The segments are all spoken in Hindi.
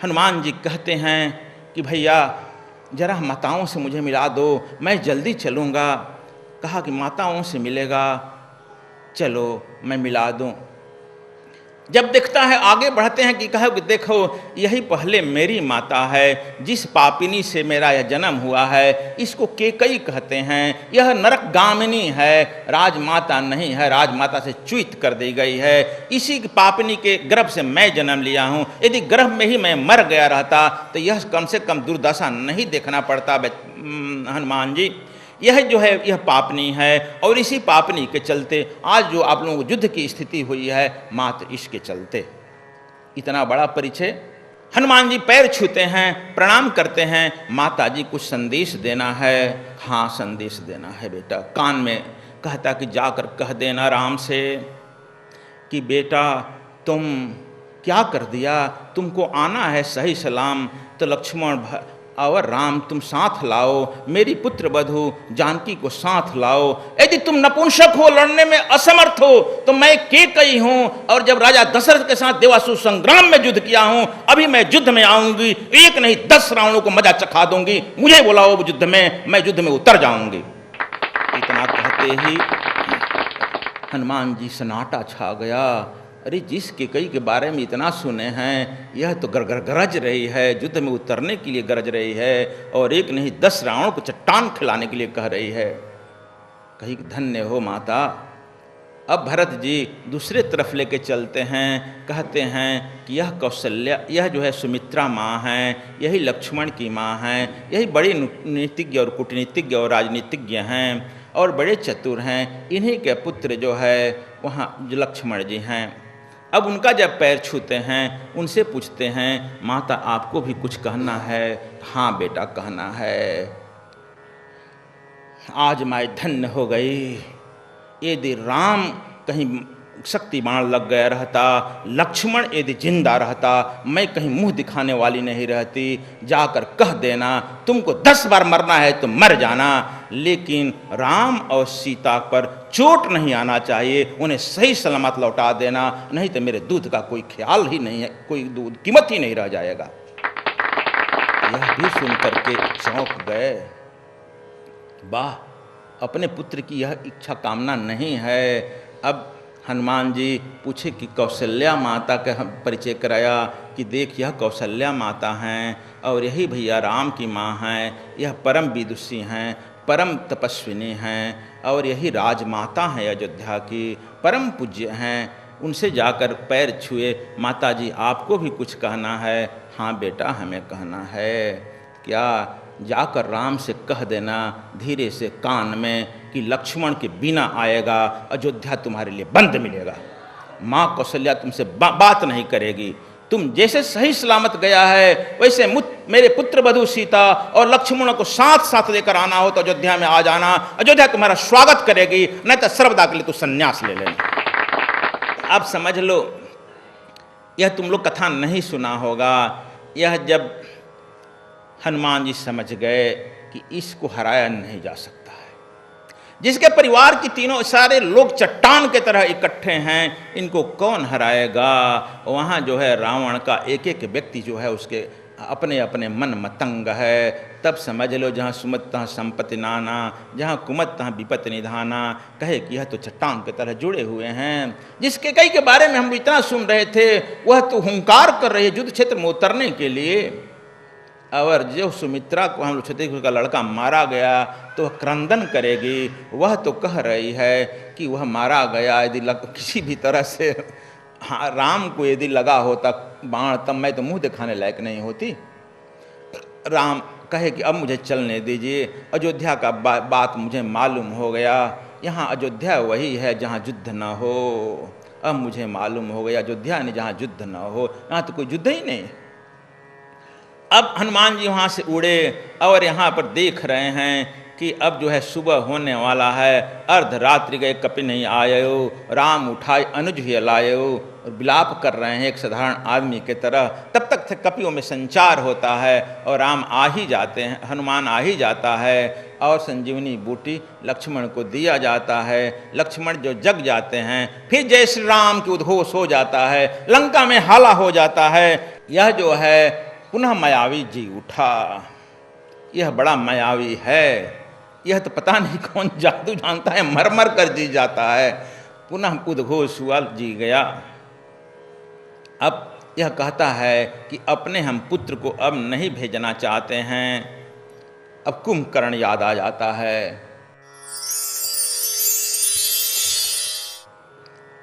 हनुमान जी कहते हैं कि भैया जरा माताओं से मुझे मिला दो, मैं जल्दी चलूँगा। कहा कि माताओं से मिलेगा, चलो मैं मिला दूँ। जब देखता है आगे बढ़ते हैं कि कहो कि देखो यही पहले मेरी माता है, जिस पापिनी से मेरा यह जन्म हुआ है, इसको केकई कहते हैं। यह नरकगामिनी है, राजमाता नहीं है, राजमाता से च्युत कर दी गई है। इसी पापिनी के गर्भ से मैं जन्म लिया हूँ। यदि गर्भ में ही मैं मर गया रहता तो यह कम से कम दुर्दशा नहीं देखना पड़ता हनुमान जी। यह जो है यह पापनी है, और इसी पापनी के चलते आज जो आप लोगों को युद्ध की स्थिति हुई है, मात्र इसके चलते। इतना बड़ा परिचय। हनुमान जी पैर छूते हैं, प्रणाम करते हैं। माता जी कुछ संदेश देना है। हाँ संदेश देना है बेटा। कान में कहता कि जाकर कह देना राम से कि बेटा तुम क्या कर दिया, तुमको आना है सही सलाम, तो लक्ष्मण और राम तुम साथ लाओ, मेरी पुत्र वधू जानकी को साथ लाओ। यदि तुम नपुंसक हो, लड़ने में असमर्थ हो, तो मैं केकई हूं, और जब राजा दशरथ के साथ देवासुर संग्राम में युद्ध किया हूं, अभी मैं युद्ध में आऊंगी, एक नहीं 10 रावणों को मजा चखा दूंगी। मुझे बुलाओ युद्ध में, मैं युद्ध में उतर जाऊंगी। इतना कहते ही हनुमान जी सन्नाटा छा गया। अरे जिस केकई के बारे में इतना सुने हैं, यह तो गरज रही है, युद्ध में उतरने के लिए गरज रही है, और एक नहीं 10 रावणों को चट्टान खिलाने के लिए कह रही है। कही धन्य हो माता। अब भरत जी दूसरे तरफ लेके चलते हैं, कहते हैं कि यह कौशल्या, यह जो है सुमित्रा माँ हैं, यही लक्ष्मण की माँ हैं, यही बड़े नीतिज्ञ और कूटनीतिज्ञ और राजनीतिज्ञ हैं, और बड़े चतुर हैं। इन्हीं के पुत्र जो है वहाँ जो लक्ष्मण जी हैं। अब उनका जब पैर छूते हैं, उनसे पूछते हैं माता आपको भी कुछ कहना है? हाँ बेटा कहना है। आज मैं धन्य हो गई। यदि राम कहीं शक्ति बाण लग गया रहता, लक्ष्मण यदि जिंदा रहता, मैं कहीं मुंह दिखाने वाली नहीं रहती। जाकर कह देना तुमको 10 बार मरना है तो मर जाना, लेकिन राम और सीता पर चोट नहीं आना चाहिए, उन्हें सही सलामत लौटा देना, नहीं तो मेरे दूध का कोई ख्याल ही नहीं है, कोई दूध कीमत ही नहीं रह जाएगा। यह भी सुन करके चौंक गए। वाह, अपने पुत्र की यह इच्छा कामना नहीं है। अब हनुमान जी पूछे कि कौशल्या माता का परिचय कराया कि देख यह कौशल्या माता हैं, और यही भैया राम की माँ हैं, यह परम विदुषी हैं, परम तपस्विनी हैं, और यही राजमाता हैं अयोध्या की, परम पूज्य हैं। उनसे जाकर पैर छुए, माता जी आपको भी कुछ कहना है? हाँ बेटा हमें कहना है। क्या? जाकर राम से कह देना धीरे से कान में कि लक्ष्मण के बिना आएगा, अयोध्या तुम्हारे लिए बंद मिलेगा। माँ कौशल्या तुमसे बात नहीं करेगी। तुम जैसे सही सलामत गया है, वैसे मेरे पुत्र वधू सीता और लक्ष्मण को साथ साथ लेकर आना हो तो अयोध्या में आ जाना। अयोध्या तुम्हारा स्वागत करेगी, नहीं तो सर्वदा के लिए तू संन्यास ले लेना। अब समझ लो, यह तुम लोग कथा नहीं सुना होगा। यह जब हनुमान जी समझ गए कि इसको हराया नहीं जा सकता है, जिसके परिवार की तीनों सारे लोग चट्टान के तरह इकट्ठे हैं, इनको कौन हराएगा। वहाँ जो है रावण का एक एक व्यक्ति जो है उसके अपने अपने मन मतंग है। तब समझ लो जहाँ सुमत तहाँ संपत्ति नाना, जहाँ कुमत तहाँ विपत्ति निधाना। कहे कि यह तो चट्टान की तरह जुड़े हुए हैं। जिसके कई के बारे में हम इतना सुन रहे थे, वह तो हुंकार कर रही है युद्ध क्षेत्र में उतरने के लिए। और जो सुमित्रा को हम लोग छत्तीसगढ़ का लड़का मारा गया तो वह क्रंदन करेगी। वह तो कह रही है कि वह मारा गया, यदि किसी भी तरह से हाँ राम को यदि लगा होता बाण, तब मैं तो मुंह दिखाने लायक नहीं होती। राम कहे कि अब मुझे चलने दीजिए, अयोध्या का बात मुझे मालूम हो गया। यहाँ अयोध्या वही है जहाँ युद्ध न हो। अब मुझे मालूम हो गया अयोध्या नहीं जहाँ युद्ध न हो, यहाँ तो कोई युद्ध ही नहीं। अब हनुमान जी वहाँ से उड़े और यहाँ पर देख रहे हैं कि अब जो है सुबह होने वाला है। अर्धरात्रि गए कपि नहीं आयो, राम उठाए अनुज ही लायो। और विलाप कर रहे हैं एक साधारण आदमी के तरह। तब तक कपियों में संचार होता है और राम आ ही जाते हैं, हनुमान आ ही जाता है। और संजीवनी बूटी लक्ष्मण को दिया जाता है। लक्ष्मण जो जग जाते हैं, फिर जय श्री राम की उद्घोष हो जाता है, लंका में हाला हो जाता है। यह जो है पुनः मायावी जी उठा। यह बड़ा मायावी है, यह तो पता नहीं कौन जादू जानता है, मर मर कर जी जाता है। पुनः उद्घोष हुआ, जी गया। अब यह कहता है कि अपने हम पुत्र को अब नहीं भेजना चाहते हैं। अब कुंभकर्ण याद आ जाता है।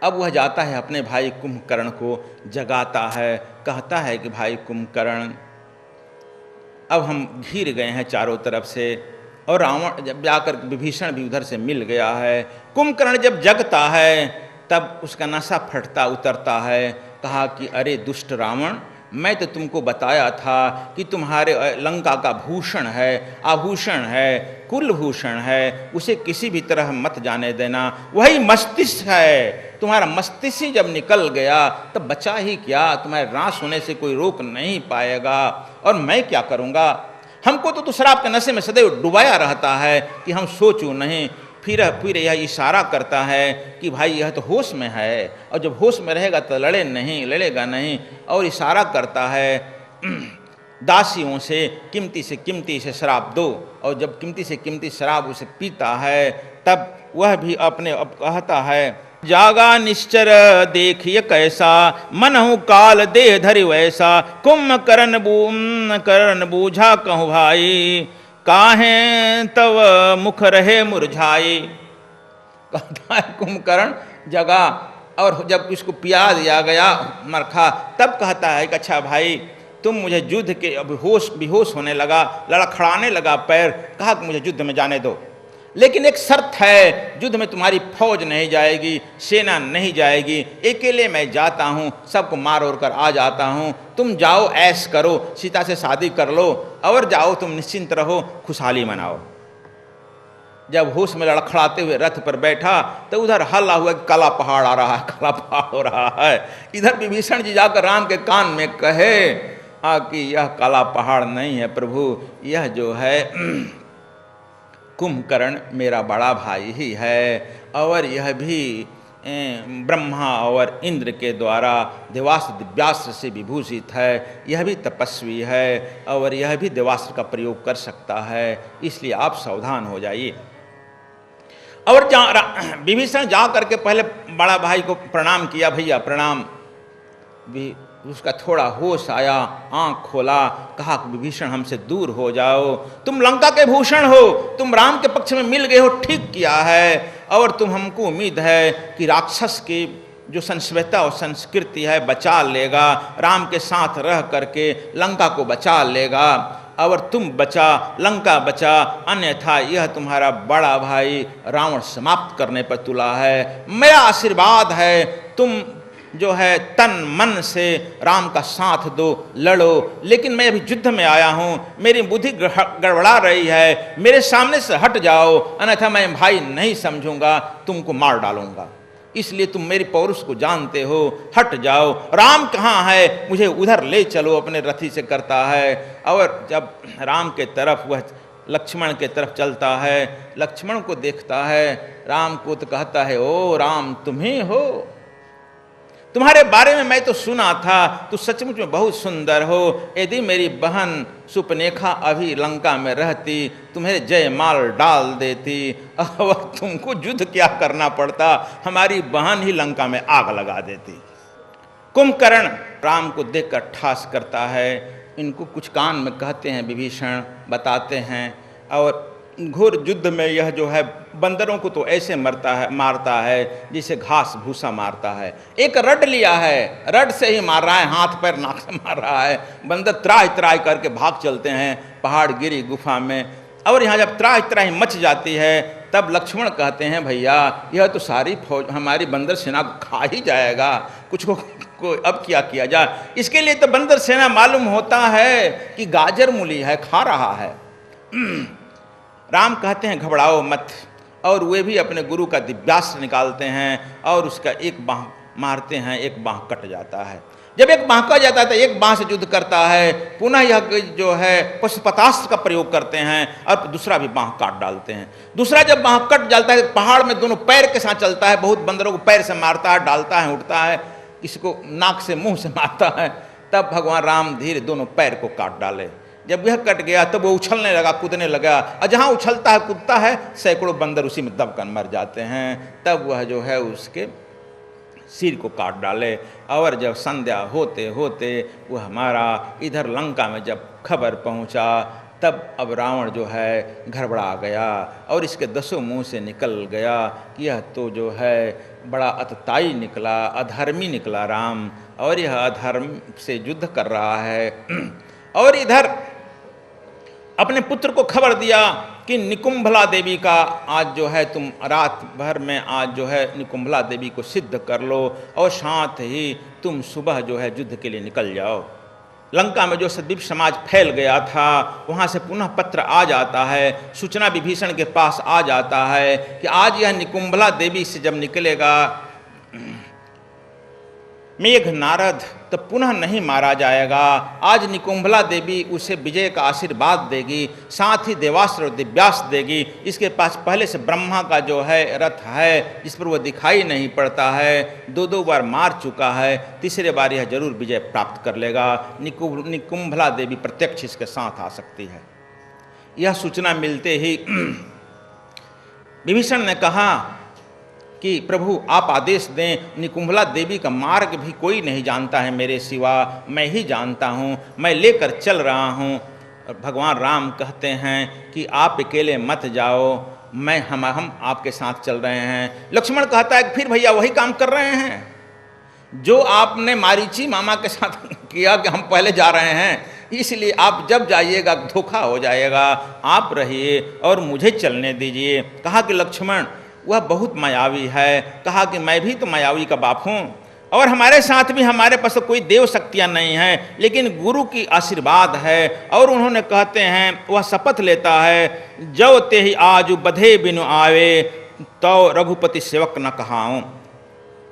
अब वह जाता है अपने भाई कुंभकर्ण को जगाता है, कहता है कि भाई कुंभकर्ण, अब हम घिर गए हैं चारों तरफ से, और रावण जब जाकर विभीषण भी उधर से मिल गया है। कुंभकर्ण जब जगता है तब उसका नशा फटता उतरता है। कहा कि अरे दुष्ट रावण, मैं तो तुमको बताया था कि तुम्हारे लंका का भूषण है, आभूषण है, कुलभूषण है, उसे किसी भी तरह मत जाने देना। वही मस्तिष्क है, तुम्हारा मस्तिष्क ही जब निकल गया तब बचा ही क्या, तुम्हारे नाश होने से कोई रोक नहीं पाएगा। और मैं क्या करूँगा, हमको तो शराब के नशे में सदैव डुबाया रहता है कि हम सोचूं नहीं। फिर यह इशारा करता है कि भाई यह तो होश में है, और जब होश में रहेगा तो लड़ेगा नहीं। और इशारा करता है दासियों से कीमती से शराब दो, और जब कीमती से कीमती शराब उसे पीता है तब वह भी अपने अब कहता है, जागा निश्चर देखिए कैसा, मनहु काल देह धरि वैसा, करण बूझा कहूँ भाई, काहे तव मुख रहे मुरझाई। कहता है कुंभकर्ण जगा, और जब इसको पिया दिया गया मरखा, तब कहता है कि अच्छा भाई, तुम मुझे युद्ध के अब बेहोश होने लगा, लड़खड़ाने लगा पैर, कहा कि मुझे युद्ध में जाने दो, लेकिन एक शर्त है, युद्ध में तुम्हारी फौज नहीं जाएगी, सेना नहीं जाएगी, अकेले मैं जाता हूँ, सबको मार और कर आ जाता हूँ। तुम जाओ, ऐश करो, सीता से शादी कर लो, और जाओ, तुम निश्चिंत रहो, खुशहाली मनाओ। जब होश में लड़खड़ाते हुए रथ पर बैठा तो उधर हल्ला हुआ कि काला पहाड़ आ रहा है, काला पहाड़ हो रहा है। इधर विभीषण जी जाकर राम के कान में कहे कि यह काला पहाड़ नहीं है प्रभु, यह जो है कुंभकर्ण मेरा बड़ा भाई ही है, और यह भी ब्रह्मा और इंद्र के द्वारा देवास्त्र दिव्यास्त्र से विभूषित है, यह भी तपस्वी है, और यह भी देवास्त्र का प्रयोग कर सकता है, इसलिए आप सावधान हो जाइए। और विभीषण जा करके पहले बड़ा भाई को प्रणाम किया, भैया प्रणाम। भी उसका थोड़ा होश आया, आंख खोला, कहा कि विभीषण हमसे दूर हो जाओ, तुम लंका के भूषण हो, तुम राम के पक्ष में मिल गए हो, ठीक किया है, और तुम हमको उम्मीद है कि राक्षस की जो संस्कृति और संस्कृति है बचा लेगा, राम के साथ रह करके लंका को बचा लेगा, और तुम बचा, लंका बचा, अन्यथा यह तुम्हारा बड़ा भाई रावण समाप्त करने पर तुला है। मेरा आशीर्वाद है, तुम जो है तन मन से राम का साथ दो, लड़ो, लेकिन मैं अभी युद्ध में आया हूँ, मेरी बुद्धि गड़बड़ा रही है, मेरे सामने से हट जाओ, अन्यथा मैं भाई नहीं समझूंगा, तुमको मार डालूंगा, इसलिए तुम मेरी पौरुष को जानते हो, हट जाओ। राम कहाँ है, मुझे उधर ले चलो, अपने रथी से करता है। और जब राम के तरफ वह लक्ष्मण के तरफ चलता है, लक्ष्मण को देखता है, राम को तो कहता है, ओ राम तुम ही हो, तुम्हारे बारे में मैं तो सुना था, तू सचमुच में बहुत सुंदर हो, यदि मेरी बहन सुपनेखा अभी लंका में रहती, तुम्हें जयमाल डाल देती, और तुमको युद्ध क्या करना पड़ता, हमारी बहन ही लंका में आग लगा देती। कुंभकर्ण राम को देखकर ठास करता है, इनको कुछ कान में कहते हैं विभीषण, बताते हैं, और घोर युद्ध में यह जो है बंदरों को तो ऐसे मारता है जैसे घास भूसा मारता है। एक रड लिया है, रड से ही मार रहा है, हाथ पैर नाक से मार रहा है। बंदर त्राही त्राही करके भाग चलते हैं पहाड़ गिरी गुफा में, और यहाँ जब त्राही त्राही मच जाती है तब लक्ष्मण कहते हैं, भैया यह तो सारी फौज हमारी बंदर सेना को खा ही जाएगा, कुछ को अब क्या किया जाए। इसके लिए तो बंदर सेना मालूम होता है कि गाजर मूली है, खा रहा है। राम कहते हैं घबराओ मत, और वे भी अपने गुरु का दिव्यास्त्र निकालते हैं और उसका एक बाँह मारते हैं, एक बाँह कट जाता है। जब एक बाँह कट जाता है तो एक बाँह से युद्ध करता है, पुनः यह जो है पशुपतास्त्र का प्रयोग करते हैं और दूसरा भी बाँह काट डालते हैं। दूसरा जब बाँह कट जाता है, पहाड़ में दोनों पैर के साथ चलता है, बहुत बंदरों को पैर से मारता है, डालता है, उठता है, किसी को नाक से मुँह से मारता है, तब भगवान राम धीरे दोनों पैर को काट डाले। जब यह कट गया तब वो उछलने लगा, कूदने लगा, और जहाँ उछलता है कूदता है सैकड़ों बंदर उसी में दबकर मर जाते हैं। तब वह जो है उसके सिर को काट डाले। और जब संध्या होते होते वह हमारा इधर लंका में जब खबर पहुंचा, तब अब रावण जो है घबरा गया और इसके दसों मुंह से निकल गया कि यह तो जो है बड़ा अतताई निकला, अधर्मी निकला राम, और यह अधर्म से युद्ध कर रहा है। और इधर अपने पुत्र को खबर दिया कि निकुंभला देवी का आज जो है तुम रात भर में आज जो है निकुंभला देवी को सिद्ध कर लो और साथ ही तुम सुबह जो है युद्ध के लिए निकल जाओ। लंका में जो सद्वीप समाज फैल गया था वहाँ से पुनः पत्र आ जाता है, सूचना विभीषण के पास आ जाता है कि आज यह निकुंभला देवी से जब निकलेगा मेघ नारद तो पुनः नहीं मारा जाएगा। आज निकुंभला देवी उसे विजय का आशीर्वाद देगी, साथ ही देवास्त्र और दिव्यास्त्र देगी। इसके पास पहले से ब्रह्मा का जो है रथ है जिस पर वह दिखाई नहीं पड़ता है, दो बार मार चुका है, तीसरे बार यह जरूर विजय प्राप्त कर लेगा। निकुंभला देवी प्रत्यक्ष इसके साथ आ सकती है। यह सूचना मिलते ही विभीषण ने कहा कि प्रभु आप आदेश दें, निकुंभला देवी का मार्ग भी कोई नहीं जानता है मेरे सिवा, मैं ही जानता हूँ, मैं लेकर चल रहा हूँ। भगवान राम कहते हैं कि आप अकेले मत जाओ, हम आपके साथ चल रहे हैं। लक्ष्मण कहता है कि फिर भैया वही काम कर रहे हैं जो आपने मारीची मामा के साथ किया कि हम पहले जा रहे हैं, इसलिए आप जब जाइएगा धोखा हो जाएगा, आप रहिए और मुझे चलने दीजिए। कहा कि लक्ष्मण वह बहुत मायावी है, कहा कि मैं भी तो मायावी का बाप हूँ और हमारे साथ भी हमारे पास तो कोई देव शक्तियाँ नहीं हैं, लेकिन गुरु की आशीर्वाद है। और उन्होंने कहते हैं वह शपथ लेता है जो ते ही आजु बधे बिनु आवे तो रघुपति सेवक न कहाऊँ।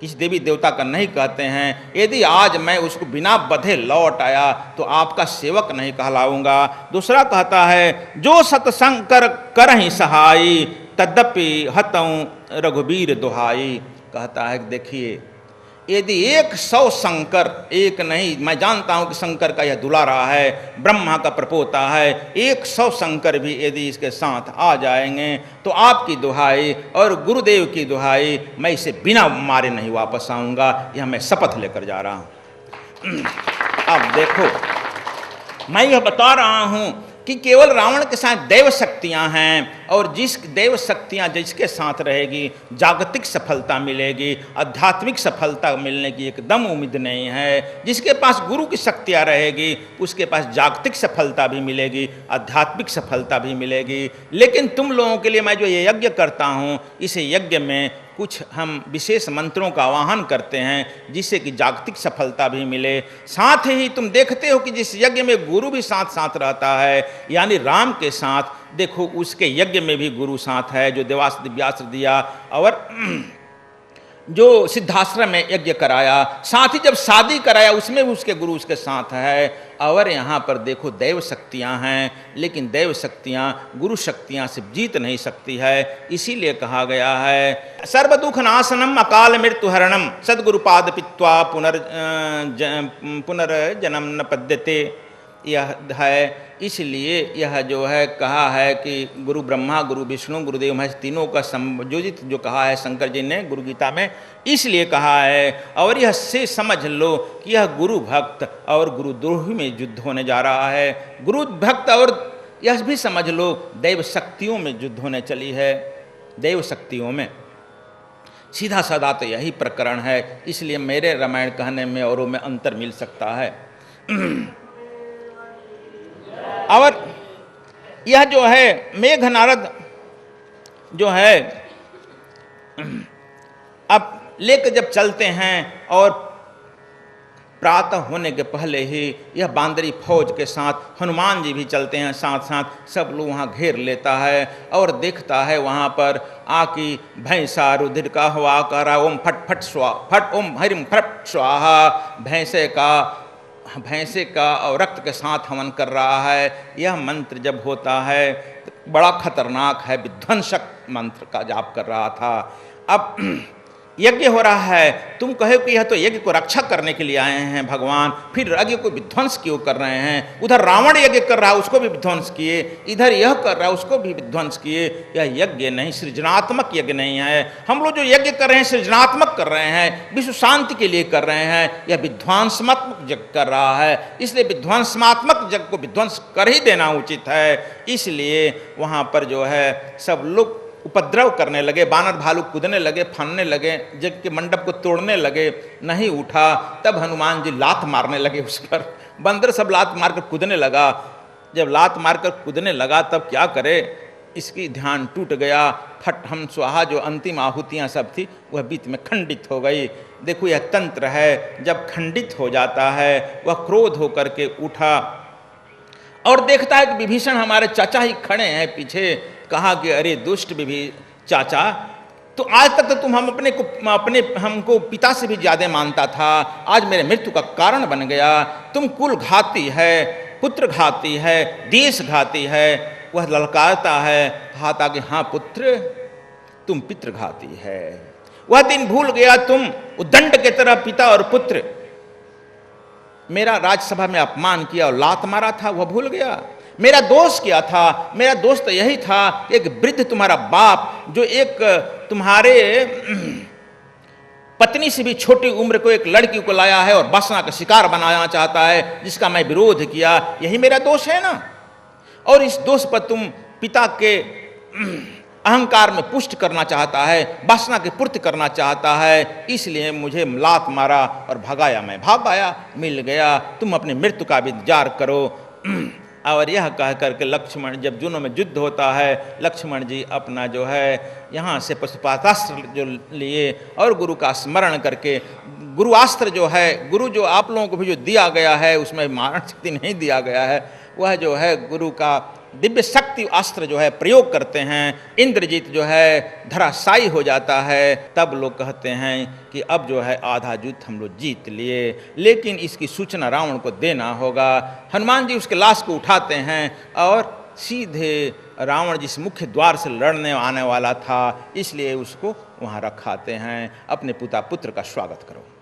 किसी देवी देवता का नहीं कहते हैं, यदि आज मैं उसको बिना बधे लौट आया तो आपका सेवक नहीं कहलाऊंगा। दूसरा कहता है जो सतसंग कर ही सहाई तद्यपि हतऊँ रघुबीर दुहाई। कहता है देखिए यदि 100 शंकर, एक नहीं, मैं जानता हूँ कि शंकर का यह दुलारा है, ब्रह्मा का प्रपोता है, 100 शंकर भी यदि इसके साथ आ जाएंगे तो आपकी दुहाई और गुरुदेव की दुहाई, मैं इसे बिना मारे नहीं वापस आऊँगा, यह मैं शपथ लेकर जा रहा हूँ। अब देखो मैं यह बता रहा हूँ कि केवल रावण के साथ दैव शक्तियाँ हैं और जिस दैव शक्तियाँ जिसके साथ रहेगी जागतिक सफलता मिलेगी, आध्यात्मिक सफलता मिलने की एकदम उम्मीद नहीं है। जिसके पास गुरु की शक्तियाँ रहेगी उसके पास जागतिक सफलता भी मिलेगी, आध्यात्मिक सफलता भी मिलेगी। लेकिन तुम लोगों के लिए मैं जो ये यज्ञ करता हूँ, इस यज्ञ में कुछ हम विशेष मंत्रों का आवाहन करते हैं जिससे कि जागतिक सफलता भी मिले। साथ ही तुम देखते हो कि जिस यज्ञ में गुरु भी साथ साथ रहता है, यानी राम के साथ, देखो उसके यज्ञ में भी गुरु साथ है जो देवास्त्र दिव्यास्त्र दिया और जो सिद्धाश्रम में यज्ञ कराया, साथ ही जब शादी कराया उसमें भी उसके गुरु उसके साथ है। और यहाँ पर देखो दैव शक्तियाँ हैं, लेकिन दैव शक्तियाँ गुरु शक्तियाँ से जीत नहीं सकती है। इसीलिए कहा गया है सर्व दुख नाशनम अकाल मृत्यु हरणम सदगुरु पाद पित्वा पुनर्जन्म न पद्यते। यह है इसलिए यह जो है कहा है कि गुरु ब्रह्मा गुरु विष्णु गुरुदेव महेश तीनों का संयोजित जो कहा है शंकर जी ने गुरु गीता में, इसलिए कहा है। और यह से समझ लो कि यह गुरु भक्त और गुरुद्रोही में युद्ध होने जा रहा है। गुरु भक्त और यह भी समझ लो दैव शक्तियों में युद्ध होने चली है। दैव शक्तियों में सीधा साधा तो यही प्रकरण है, इसलिए मेरे रामायण कहने में औरों में अंतर मिल सकता है। और यह जो है मेघ नारद जो है अब लेकर जब चलते हैं और प्रातः होने के पहले ही यह बांदरी फौज के साथ हनुमान जी भी चलते हैं साथ साथ, सब लोग वहाँ घेर लेता है और देखता है वहाँ पर आकी भैंसा रुधिर का हुआ करा ओम फट फट स्वा फट ओम हरिम फट स्वाहा। भैंसे का और रक्त के साथ हवन कर रहा है। यह मंत्र जब होता है तो बड़ा खतरनाक है, विध्वंसक मंत्र का जाप कर रहा था। अब यज्ञ हो रहा है, तुम कहो कि यह तो यज्ञ को रक्षा करने के लिए आए हैं भगवान, फिर यज्ञ को विध्वंस क्यों कर रहे हैं? उधर रावण यज्ञ कर रहा है, उसको भी विध्वंस किए, इधर यह कर रहा है, उसको भी विध्वंस किए। यह यज्ञ नहीं, सृजनात्मक यज्ञ नहीं है। हम लोग जो यज्ञ कर रहे हैं सृजनात्मक कर रहे हैं, विश्व शांति के लिए कर रहे हैं। यह विध्वंसात्मक यज्ञ कर रहा है, इसलिए विध्वंसात्मक यज्ञ को विध्वंस कर ही देना उचित है। इसलिए वहाँ पर जो है सब लोग उपद्रव करने लगे, बानर भालू कूदने लगे, फानने लगे, यज्ञ के मंडप को तोड़ने लगे, नहीं उठा। तब हनुमान जी लात मारने लगे उस पर, बंदर सब लात मारकर कूदने लगा। जब लात मारकर कूदने लगा तब क्या करे, इसकी ध्यान टूट गया। फट हम स्वाहा जो अंतिम आहुतियाँ सब थी वह बीच में खंडित हो गई। देखो यह तंत्र है, जब खंडित हो जाता है वह क्रोध होकर के उठा और देखता है कि विभीषण हमारे चाचा ही खड़े हैं पीछे। कहा कि अरे दुष्ट चाचा, तो आज तक तो तुम हमको पिता से भी ज्यादा मानता था, आज मेरे मृत्यु का कारण बन गया। तुम कुल घाती है, पुत्र घाती है, देश घाती है। वह ललकारता है, कहा कि हाँ पुत्र, तुम पितृघाती है। वह दिन भूल गया तुम उद्दंड के तरह पिता और पुत्र, मेरा राज्यसभा में अपमान किया और लात मारा था, वह भूल गया। मेरा दोष क्या था? मेरा दोष तो यही था, एक वृद्ध तुम्हारा बाप जो एक तुम्हारे पत्नी से भी छोटी उम्र को एक लड़की को लाया है और वासना का शिकार बनाना चाहता है, जिसका मैं विरोध किया, यही मेरा दोष है ना। और इस दोष पर तुम पिता के अहंकार में पुष्ट करना चाहता है, वासना की पूर्ति करना चाहता है, इसलिए मुझे लात मारा और भगाया। मैं भाग आया, मिल गया। तुम अपनी मृत्यु का भी इंतजार करो। और यह कह करके लक्ष्मण, जब दोनों में युद्ध होता है, लक्ष्मण जी अपना जो है यहाँ से पशुपातास्त्र जो लिए और गुरु का स्मरण करके, गुरुआस्त्र जो है, गुरु जो आप लोगों को भी जो दिया गया है उसमें मारण शक्ति नहीं दिया गया है, वह जो है गुरु का दिव्य शक्ति अस्त्र जो है प्रयोग करते हैं। इंद्रजीत जो है धराशायी हो जाता है। तब लोग कहते हैं कि अब जो है आधा युद्ध हम लोग जीत लिए, लेकिन इसकी सूचना रावण को देना होगा। हनुमान जी उसके लाश को उठाते हैं और सीधे रावण जिस मुख्य द्वार से लड़ने आने वाला था, इसलिए उसको वहाँ रखाते हैं। अपने पुत्र का स्वागत करो।